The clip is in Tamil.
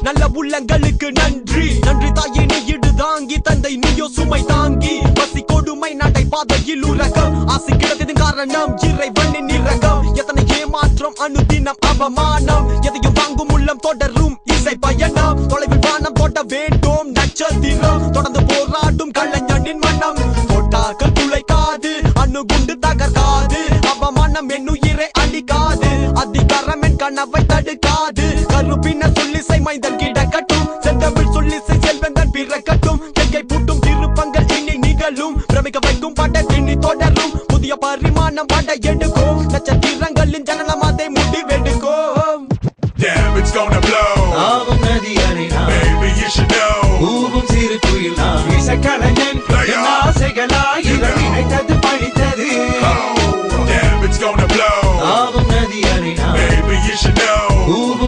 நல்ல உள்ளங்களுக்கு நன்றி நன்றி தாயே நீ இடு தாங்கி தந்தை நீயோ சுமை தாங்கி பசி கொடுமை நடை பாதையில் உலகம் ஆசை கிடந்ததின் காரணம் இறைவனின் இரகம் எத்தனை ஏமாற்றம் அனுதினம் அவமானம் எதையும் வாங்கும் உள்ளம் தொடரும் இசை பயணம் தொலைவில் வானம் தொட வேண்டும் நட்சத்திரம் தொடர்ந்து போராடும் கலைஞனின் மனம் போட்டாக்கள் துளைக்காது அணுகுண்டு தகர்க்காது அவமானம் என்னுயிரை அழிக்காது அதிகாரம் என் கனவை தடுக்காது கருப்பின சொல்லிசை மைந்தன் கிடக்கட்டும் செந்தமிழ் சொல்லிசை செல்வந்தன் பிறக்கட்டும் கெங்கை பூட்டும் திருப்பங்கள் இனி நிகழும் பிரமிக்க வைக்கும் பட இனி தொடரும் புதிய பரிமாணம் பட எடுக்கும் நட்சத்திரங்களின் ஜனனம் அதை முடிவெடுக்கும். Damn, it's gonna blow. Baby, you should know. ஊவும் சிறு குயில் நான் இசைக்கலைஞன்